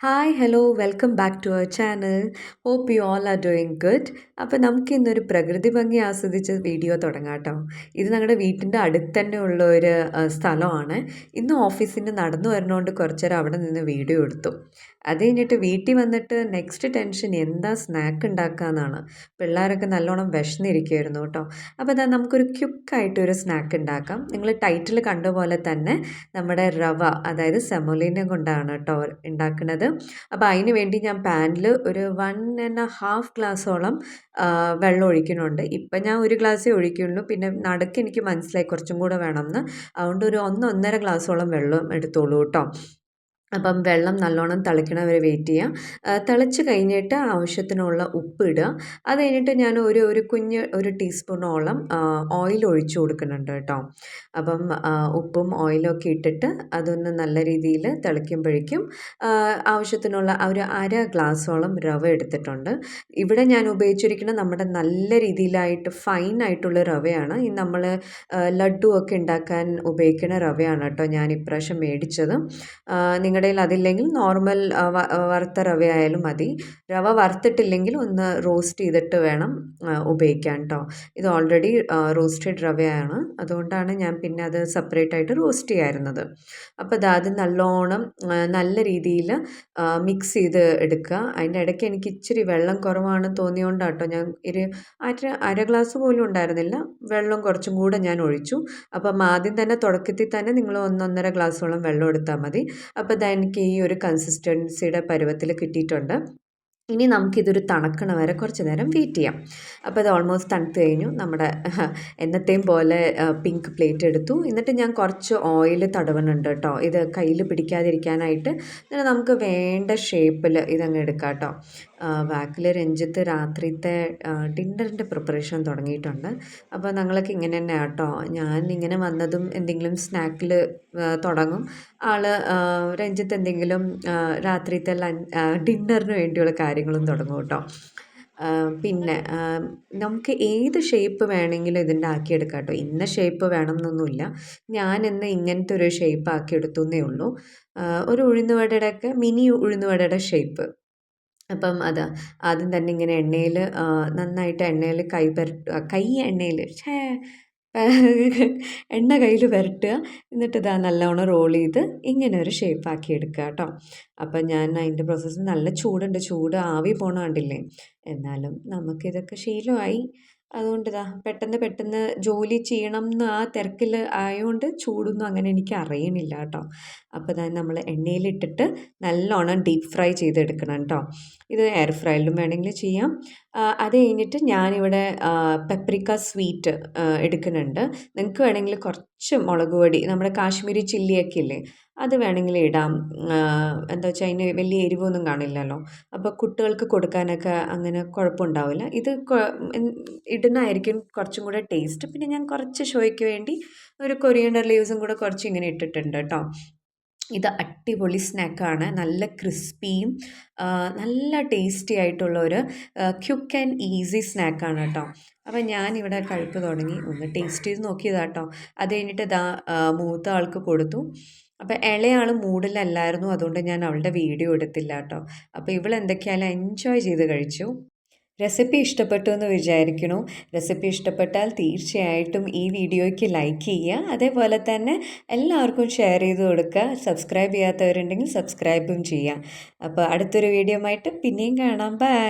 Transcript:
Hi hello welcome back to our channel. Hope you all are doing good. അപ്പോൾ നമുക്ക് ഇന്നൊരു പ്രകൃതി ഭംഗി ആസ്വദിച്ച വീഡിയോ തുടങ്ങാം കേട്ടോ. ഇത് ഞങ്ങളുടെ വീട്ടിൻ്റെ അടുത്ത് തന്നെ ഉള്ള ഒരു സ്ഥലമാണ്. ഇന്ന് ഓഫീസിന് നടന്നു വരുന്നതുകൊണ്ട് കുറച്ച് നേരം അവിടെ നിന്ന് വീഡിയോ എടുത്തു. അത് കഴിഞ്ഞിട്ട് വീട്ടിൽ വന്നിട്ട് നെക്സ്റ്റ് ടെൻഷൻ എന്താ സ്നാക്ക് ഉണ്ടാക്കാമെന്നാണ്. പിള്ളേരൊക്കെ നല്ലോണം വിശന്നിരിക്കുമായിരുന്നു കേട്ടോ. അപ്പോൾ അതാ നമുക്കൊരു ക്യുക്കായിട്ടൊരു സ്നാക്ക് ഉണ്ടാക്കാം. നിങ്ങൾ ടൈറ്റിൽ കണ്ട പോലെ തന്നെ നമ്മുടെ റവ, അതായത് സെമോലിന കൊണ്ടാണ് കേട്ടോ ഉണ്ടാക്കുന്നത്. അപ്പോൾ അതിന് വേണ്ടി ഞാൻ പാനിൽ ഒരു 1½ ഗ്ലാസ്സോളം വെള്ളം ഒഴിക്കുന്നുണ്ട്. ഇപ്പം ഞാൻ ഒരു ഗ്ലാസ്സേ ഒഴിക്കുള്ളൂ. പിന്നെ നടുക്ക് എനിക്ക് മനസ്സിലായി കുറച്ചും കൂടെ വേണമെന്ന്. അതുകൊണ്ട് ഒരു 1-1.5 ഗ്ലാസ്സോളം വെള്ളം എടുത്തോളൂ കേട്ടോ. അപ്പം വെള്ളം നല്ലോണം തിളയ്ക്കണ വരെ വെയിറ്റ് ചെയ്യാം. തിളച്ച് കഴിഞ്ഞിട്ട് ആവശ്യത്തിനുള്ള ഉപ്പ് ഇടുക. അത് കഴിഞ്ഞിട്ട് ഞാൻ ഒരു കുഞ്ഞ് ഒരു ടീസ്പൂണോളം ഓയിൽ ഒഴിച്ചു കൊടുക്കുന്നുണ്ട് കേട്ടോ. അപ്പം ഉപ്പും ഓയിലും ഒക്കെ ഇട്ടിട്ട് അതൊന്ന് നല്ല രീതിയിൽ തിളയ്ക്കുമ്പോഴേക്കും ആവശ്യത്തിനുള്ള ഒരു 1/2 ഗ്ലാസ്സോളം റവ എടുത്തിട്ടുണ്ട്. ഇവിടെ ഞാൻ ഉപയോഗിച്ചിരിക്കുന്നത് നമ്മുടെ നല്ല രീതിയിലായിട്ട് ഫൈനായിട്ടുള്ള റവയാണ്. ഈ നമ്മൾ ലഡ്ഡു ഒക്കെ ഉണ്ടാക്കാൻ ഉപയോഗിക്കുന്ന റവയാണ് കേട്ടോ ഞാൻ ഇപ്രാവശ്യം മേടിച്ചത്. നിങ്ങളുടെ കയ്യിൽ അതില്ലെങ്കിൽ നോർമൽ വറുത്ത റവ ആയാലും മതി. റവ വറുത്തിട്ടില്ലെങ്കിൽ ഒന്ന് റോസ്റ്റ് ചെയ്തിട്ട് വേണം ഉപയോഗിക്കാൻ കേട്ടോ. ഇത് ഓൾറെഡി റോസ്റ്റഡ് റവയാണ്, അതുകൊണ്ടാണ് ഞാൻ പിന്നെ അത് സെപ്പറേറ്റ് ആയിട്ട് റോസ്റ്റ് ചെയ്യാറുള്ളത്. അപ്പോൾ അത് നല്ലോണം നല്ല രീതിയിൽ മിക്സ് ചെയ്ത് എടുക്കുക. അതിൻ്റെ ഇടയ്ക്ക് എനിക്ക് ഇച്ചിരി വെള്ളം കുറവാണെന്ന് തോന്നിയോണ്ടാണ് കേട്ടോ ഞാൻ ഒരു അര ഗ്ലാസ് പോലും ഉണ്ടായിരുന്നില്ല, വെള്ളം കുറച്ചും കൂടെ ഞാൻ ഒഴിച്ചു. അപ്പം ആദ്യം തന്നെ തുടക്കത്തിൽ തന്നെ നിങ്ങൾ 1-1.5 ഗ്ലാസ്സോളം വെള്ളം എടുത്താൽ മതി. അപ്പോൾ എനിക്ക് ഈ ഒരു കൺസിസ്റ്റൻസിയുടെ പരുവത്തിൽ കിട്ടിയിട്ടുണ്ട്. ഇനി നമുക്കിതൊരു തണുക്കണ വരെ കുറച്ച് നേരം വെയിറ്റ് ചെയ്യാം. അപ്പോൾ അത് ഓൾമോസ്റ്റ് തണുത്ത് കഴിഞ്ഞു. നമ്മുടെ എന്നത്തെയും പോലെ പിങ്ക് പ്ലേറ്റ് എടുത്തു. എന്നിട്ട് ഞാൻ കുറച്ച് ഓയിൽ തടവുന്നുണ്ട് കേട്ടോ, ഇത് കയ്യിൽ പിടിക്കാതിരിക്കാനായിട്ട്. എന്നിട്ട് നമുക്ക് വേണ്ട ഷേപ്പിൽ ഇതങ്ങ് എടുക്കാം കേട്ടോ. ബാക്കിൽ രഞ്ജിത്ത് രാത്രിത്തെ ഡിന്നറിൻ്റെ പ്രിപ്പറേഷൻ തുടങ്ങിയിട്ടുണ്ട്. അപ്പോൾ ഞങ്ങളൊക്കെ ഇങ്ങനെ തന്നെ കേട്ടോ. ഞാൻ ഇങ്ങനെ വന്നതും എന്തെങ്കിലും സ്നാക്കിൽ തുടങ്ങും. രഞ്ജിത്ത് എന്തെങ്കിലും രാത്രിത്തെ ഡിന്നറിന് വേണ്ടിയുള്ള കാര്യങ്ങളും തുടങ്ങും കേട്ടോ. പിന്നെ നമുക്ക് ഏത് ഷേപ്പ് വേണമെങ്കിലും ഇതിൻ്റെ ആക്കിയെടുക്കാം കേട്ടോ. ഇന്ന ഷേപ്പ് വേണം എന്നൊന്നുമില്ല. ഞാനിന്ന് ഇങ്ങനത്തെ ഒരു ഷേപ്പ് ആക്കിയെടുത്തു എന്നേ ഉള്ളൂ. ഒരു ഉഴുന്നുവടയുടെയൊക്കെ മിനി ഉഴുന്നുവടയുടെ ഷേപ്പ്. അപ്പം അത് ആദ്യം തന്നെ ഇങ്ങനെ എണ്ണയിൽ നന്നായിട്ട് എണ്ണയിൽ കൈ എണ്ണയിൽ എണ്ണ കയ്യിൽ പുരട്ടുക. എന്നിട്ട് ഇതാ നല്ലവണ്ണം റോൾ ചെയ്ത് ഇങ്ങനെ ഒരു ഷേപ്പാക്കി എടുക്കുക കേട്ടോ. അപ്പം ഞാൻ അതിൻ്റെ പ്രോസസ്സ് നല്ല ചൂടുണ്ട്, ചൂട് ആവി പോണ കണ്ടില്ലേ. എന്നാലും നമുക്കിതൊക്കെ ശീലമായി. അതുകൊണ്ട് പെട്ടെന്ന് ജോലി ചെയ്യണം എന്ന് ആ തിരക്കിൽ ആയതുകൊണ്ട് ചൂടൊന്നും അങ്ങനെ എനിക്ക് അറിയണില്ല കേട്ടോ. അപ്പോൾ നമ്മൾ എണ്ണയിലിട്ടിട്ട് നല്ലോണം ഡീപ്പ് ഫ്രൈ ചെയ്തെടുക്കണം കേട്ടോ. ഇത് എയർ ഫ്രൈയിലും വേണമെങ്കിൽ ചെയ്യാം. അത് കഴിഞ്ഞിട്ട് ഞാനിവിടെ പെപ്രിക്ക സ്വീറ്റ് എടുക്കുന്നുണ്ട്. നിങ്ങൾക്ക് വേണമെങ്കിൽ കുറച്ച് മുളക് പൊടി, നമ്മുടെ കാശ്മീരി ചില്ലിയൊക്കെ ഇല്ലേ, അത് വേണമെങ്കിൽ ഇടാം. എന്താ വെച്ചാൽ അതിന് വലിയ എരിവൊന്നും കാണില്ലല്ലോ. അപ്പോൾ കുട്ടികൾക്ക് കൊടുക്കാനൊക്കെ അങ്ങനെ കുഴപ്പമുണ്ടാവില്ല. ഇത് ഇടുന്നതായിരിക്കും കുറച്ചും കൂടെ ടേസ്റ്റ്. പിന്നെ ഞാൻ കുറച്ച് ഷോയ്ക്ക് വേണ്ടി ഒരു കൊറിയൻഡർ ലീവ്സും കൂടെ കുറച്ച് ഇങ്ങനെ ഇട്ടിട്ടുണ്ട് കേട്ടോ. ഇത് അടിപൊളി സ്നാക്കാണ്. നല്ല ക്രിസ്പിയും നല്ല ടേസ്റ്റി ആയിട്ടുള്ള ഒരു ക്യുക്ക് ആൻഡ് ഈസി സ്നാക്കാണ് കേട്ടോ. അപ്പം ഞാനിവിടെ കഴിപ്പ് തുടങ്ങി, ഒന്ന് ടേസ്റ്റ് ചെയ്ത് നോക്കിയതാണ് കേട്ടോ. അത് കഴിഞ്ഞിട്ട് മൂത്ത ആൾക്ക് കൊടുത്തു. അപ്പം ഇളയാൾ മൂഡിലല്ലായിരുന്നു, അതുകൊണ്ട് ഞാൻ അവളുടെ വീഡിയോ എടുത്തില്ല കേട്ടോ. അപ്പോൾ ഇവളെന്തൊക്കെയായാലും എൻജോയ് ചെയ്ത് കഴിച്ചു. റെസിപ്പി ഇഷ്ടപ്പെട്ടു എന്ന് വിചാരിക്കുന്നു. റെസിപ്പി ഇഷ്ടപ്പെട്ടാൽ തീർച്ചയായിട്ടും ഈ വീഡിയോയ്ക്ക് ലൈക്ക് ചെയ്യുക. അതേപോലെ തന്നെ എല്ലാവർക്കും ഷെയർ ചെയ്ത് കൊടുക്കുക. സബ്സ്ക്രൈബ് ചെയ്യാത്തവരുണ്ടെങ്കിൽ സബ്സ്ക്രൈബും ചെയ്യുക. അപ്പോൾ അടുത്തൊരു വീഡിയോ ആയിട്ട് പിന്നെയും കാണാം. ബൈ.